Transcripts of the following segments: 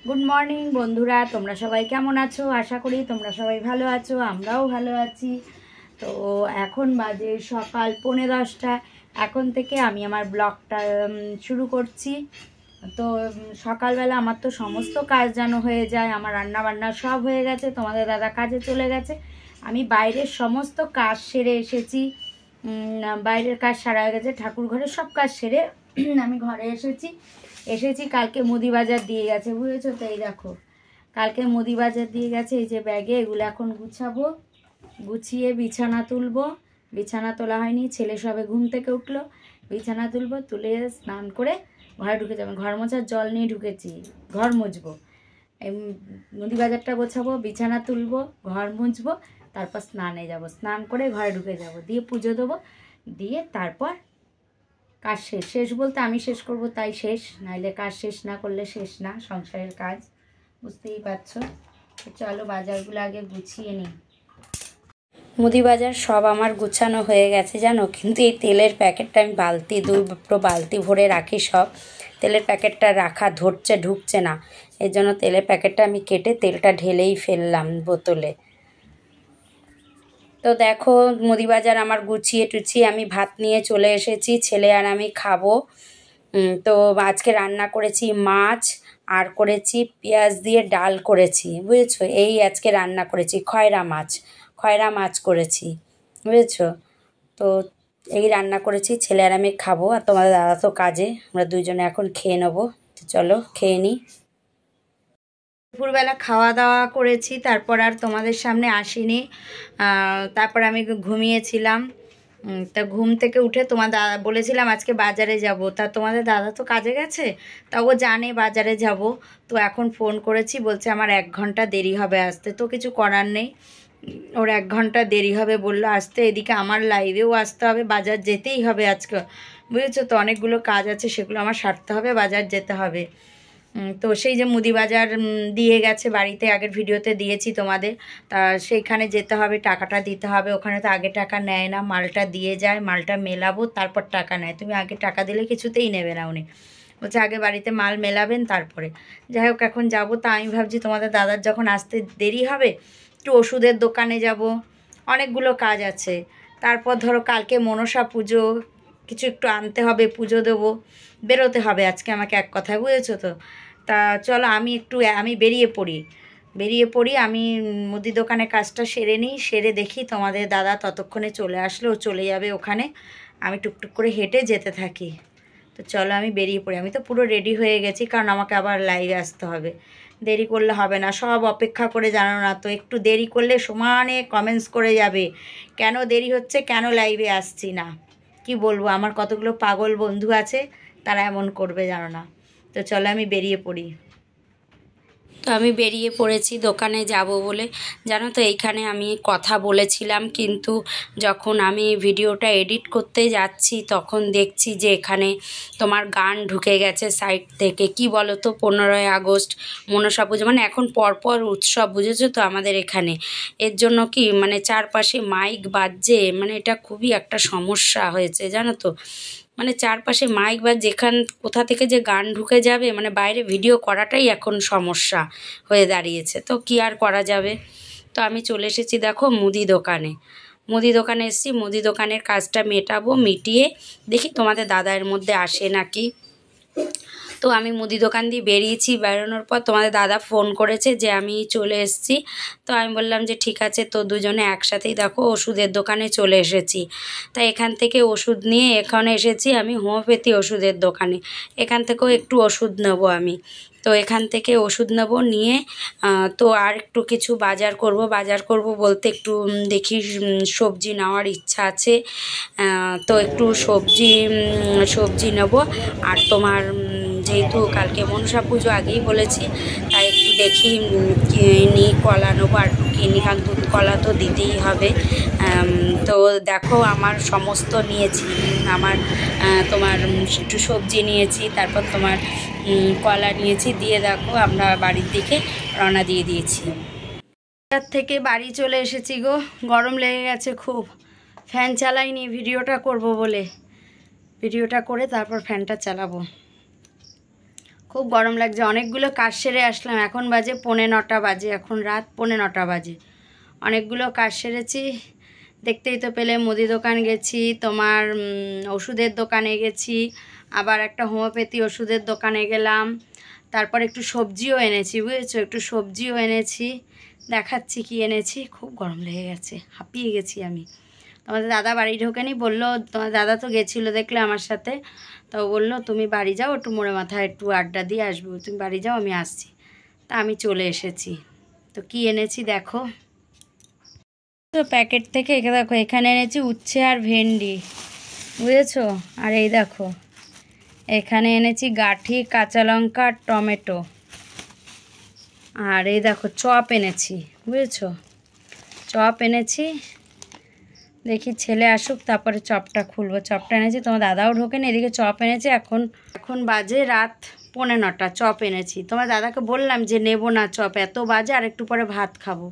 Good morning বন্ধুরা, তোমরা সবাই কেমন আছো? আশা করি তোমরা সবাই ভালো আছো, আমরাও ভালো আছি। তো এখন বাজে সকাল 10:45। এখন থেকে আমি আমার ব্লগটা শুরু করছি। তো সকালবেলা আমার তো সমস্ত কাজ যেন হয়ে যায়, আমার রান্না বান্না সব হয়ে গেছে, তোমাদের দাদা কাজে চলে গেছে, আমি বাইরের সমস্ত কাজ সেরে এসেছি। বাইরের কাজ সারা হয়ে গেছে, ঠাকুর ঘরের সব কাজ সেরে আমি ঘরে এসেছি। কালকে মুদি বাজার দিয়ে গেছে, বুঝেছো তো? এই দেখো, কালকে মুদি বাজার দিয়ে গেছে। এই যে ব্যাগে, এগুলো এখন গুছাবো, গুছিয়ে বিছানা তুলবো। বিছানা তোলা হয়নি, ছেলে সবে ঘুম থেকে উঠলো, বিছানা তুলবো, তুলে স্নান করে ঘরে ঢুকে যাবো। ঘর মোছার জল নিয়ে ঢুকেছি, ঘর মুছবো। এই মুদি বাজারটা গোছাবো, বিছানা তুলবো, ঘর মুছবো, তারপর স্নানে যাব, স্নান করে ঘরে ঢুকে যাব, দিয়ে পুজো দেবো, দিয়ে তারপর কাজ শেষ বলতে আমি শেষ করব, তাই শেষ, নাইলে কাজ শেষ না করলে শেষ না সংসারের কাজ, বুঝতেই পারছো। তো চলো বাজারগুলো আগে গুছিয়ে নিই। মুদি বাজার সব আমার গুছানো হয়ে গেছে জানো, কিন্তু এই তেলের প্যাকেটটা আমি দুটো বালতি ভরে রাখি সব। তেলের প্যাকেটটা রাখা ঢুকছে না, এর জন্য তেলের প্যাকেটটা আমি কেটে তেলটা ঢেলেই ফেললাম বোতলে। তো দেখো, মুদি বাজার আমার গুছিয়ে টুছিয়ে আমি ভাত নিয়ে চলে এসেছি, ছেলে আর আমি খাবো। তো আজকে রান্না করেছি মাছ, আর করেছি পেঁয়াজ দিয়ে ডাল করেছি, বুঝেছো? এই আজকে রান্না করেছি খয়রা মাছ করেছি, বুঝেছো? তো এই রান্না করেছি, ছেলে আর আমি খাবো, আর তোমাদের দাদা তো কাজে, আমরা দুইজনে এখন খেয়ে নেবো। তো চলো খেয়ে নিই। দুপুরবেলা খাওয়া দাওয়া করেছি, তারপর আর তোমাদের সামনে আসিনি। তারপর আমি ঘুমিয়েছিলাম। তা ঘুম থেকে উঠে তোমার দাদা বলেছিলাম আজকে বাজারে যাব, তা তোমাদের দাদা তো কাজে গেছে, তা ও জানে বাজারে যাব। তো এখন ফোন করেছি, বলছে আমার 1 ঘন্টা দেরি হবে আসতে। তো কিছু করার নেই, ওর 1 ঘন্টা দেরি হবে বললো আসতে। এদিকে আমার লাইভেও আসতে হবে, বাজার যেতেই হবে আজকে, বুঝেছো তো? অনেকগুলো কাজ আছে, সেগুলো আমার সারতে হবে, বাজার যেতে হবে। তো সেই যে মুদি বাজার দিয়ে গেছে বাড়িতে, আগের ভিডিওতে দিয়েছি তোমাদের, তা সেইখানে যেতে হবে, টাকাটা দিতে হবে। ওখানে তো আগে টাকা নেয় না, মালটা দিয়ে যায়, মালটা মেলাবো তারপর টাকা নেয়। তুমি আগে টাকা দিলে কিছুতেই নেবে না উনি, বলছে আগে বাড়িতে মাল মেলাবেন তারপরে। যাই হোক, এখন যাবো। তা আমি ভাবছি তোমাদের দাদার যখন আসতে দেরি হবে, একটু ওষুধের দোকানে যাব, অনেকগুলো কাজ আছে। তারপর ধরো কালকে মনসা পুজো, কিছু একটু আনতে হবে, পুজো দেবো, বেরোতে হবে আজকে আমাকে, এক কথায়, বুঝেছো তো? তা চলো আমি বেরিয়ে পড়ি। আমি মুদি দোকানে কাজটা সেরে নিই, সেরে দেখি তোমাদের দাদা ততক্ষণে চলে আসলো, ও চলে যাবে ওখানে, আমি টুকটুক করে হেঁটে যেতে থাকি। তো চলো আমি বেরিয়ে পড়ি। আমি তো পুরো রেডি হয়ে গেছি, কারণ আমাকে আবার লাইভে আসতে হবে, দেরি করলে হবে না। সব অপেক্ষা করে, জানো না তো, একটু দেরি করলে সমানে কমেন্টস করে যাবে, কেন দেরি হচ্ছে, কেন লাইভে আসছি না। কি বলবো, আমার কতগুলো পাগল বন্ধু আছে, তারা এমন করবে, জানো না। তো চলো আমি বেরিয়ে পড়ি। তো আমি বেরিয়ে পড়েছি দোকানে যাব বলে। জানো তো, এইখানে আমি কথা বলেছিলাম, কিন্তু যখন আমি ভিডিওটা এডিট করতে যাচ্ছি তখন দেখছি যে এখানে তোমার গান ঢুকে গেছে সাইড থেকে। কি বলো তো, 15ই আগস্ট, মনসা পুজো, মানে এখন পরপর উৎসব, বুঝেছো তো আমাদের এখানে। এর জন্য কি মানে চারপাশে মাইক বাজছে, মানে এটা খুবই একটা সমস্যা হয়েছে, জানো তো। মানে চারপাশে মাইক বা কোথা থেকে যে গান ঢুকে যাবে, মানে বাইরে ভিডিও করাটাই এখন সমস্যা হয়ে দাঁড়িয়েছে। তো কি আর করা যাবে। তো আমি চলে এসেছি দেখো মুদি দোকানে এসেছি, মুদি দোকানের কাজটা মিটিয়ে দেখি তোমাদের দাদা এর মধ্যে আসে নাকি। তো আমি মুদি দোকান দিয়ে বেরিয়েছি, বেরোনোর পর তোমাদের দাদা ফোন করেছে যে আমি চলে এসেছি। তো আমি বললাম যে ঠিক আছে। তো দুজনে একসাথেই দেখো ওষুধের দোকানে চলে এসেছি। তাই এখান থেকে ওষুধ নিয়ে এখানে এসেছি আমি হোমিওপ্যাথি ওষুধের দোকানে, এখান থেকেও একটু ওষুধ নেবো আমি। তো এখান থেকে ওষুধ নেবো, নিয়ে তো আর একটু কিছু বাজার করব বলতে একটু দেখি সবজি নেওয়ার ইচ্ছা আছে। তো একটু সবজি নেবো। আর তোমার যেহেতু কালকে মনসা পুজো আগেই বলেছি, তাই একটু দেখি কিনি, কলা নেবো আর একটু কিনি, কারণ দুধ কলা তো দিতেই হবে। তো দেখো আমার সমস্ত নিয়েছি, আমার তোমার একটু সবজি নিয়েছি, তারপর তোমার কলা নিয়েছি, দিয়ে দেখো আমরা বাড়ির দিকে রওনা দিয়ে দিয়েছি। বাজার থেকে বাড়ি চলে এসেছি গো, গরম লেগে গেছে খুব, ফ্যান চালাইনি ভিডিওটা করব বলে, ভিডিওটা করে তারপর ফ্যানটা চালাবো। খুব গরম লাগছে। অনেকগুলো কাজ সেরে আসলাম, এখন বাজে 9:45 বাজে, এখন রাত 9:45 বাজে। অনেকগুলো কাজ সেরেছি, দেখতেই তো পেলে। মুদি দোকান গেছি, তোমার ওষুধের দোকানে গেছি, আবার একটা হোমিওপ্যাথি ওষুধের দোকানে গেলাম, তারপর একটু সবজিও এনেছি, বুঝেছো, একটু সবজিও এনেছি, দেখাচ্ছি কি এনেছি। খুব গরম লেগে গেছে, হাঁপিয়ে গেছি আমি। তোমাদের দাদা বাড়ি ঢোকেনি, বললো, তোমার দাদা তো গেছিলো দেখলে আমার সাথে, তো বললো তুমি বাড়ি যাও, একটু মোড়ে মাথায় একটু আড্ডা দিয়ে আসবো, তুমি বাড়ি যাও, আমি আসছি। তা আমি চলে এসেছি। তো কি এনেছি দেখো তো প্যাকেট থেকে, দেখো এখানে এনেছি উচ্ছে আর ভেন্ডি, বুঝেছো। আর এই দেখো এখানে এনেছি গাঠি, কাঁচা লঙ্কা আর টমেটো। আর এই দেখো চপ এনেছি, বুঝেছো, চপ এনেছি। দেখি ছেলে আসুক তারপরে চপটা খুলবো। চপটা এনেছি, তোমার দাদাও ঢোকেনি, এদিকে চপ এনেছি। এখন বাজে রাত 9:45, চপ এনেছি। তোমার দাদাকে বললাম যে নেব না চপ, এত বাজে, আর একটু পরে ভাত খাবো,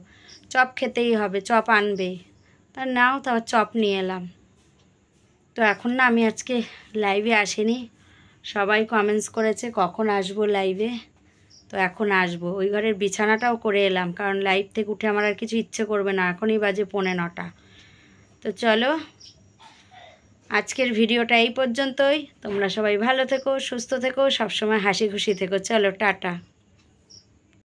চপ খেতেই হবে, চপ আনবেই। তা নাও, তারপর চপ নিয়ে এলাম। তো এখন না, আমি আজকে লাইভে আসিনি, সবাই কমেন্টস করেছে কখন আসবো লাইভে, তো এখন আসবো। ওই ঘরের বিছানাটাও করে এলাম, কারণ লাইভ থেকে উঠে আমার আর কিছু ইচ্ছে করবে না, এখনই বাজে 9:45। তো চলো, আজকের ভিডিওটা এই পর্যন্তই। তোমরা সবাই ভালো থেকো, সুস্থ থেকো, সবসময় হাসি খুশি থেকো। চলো টাটা।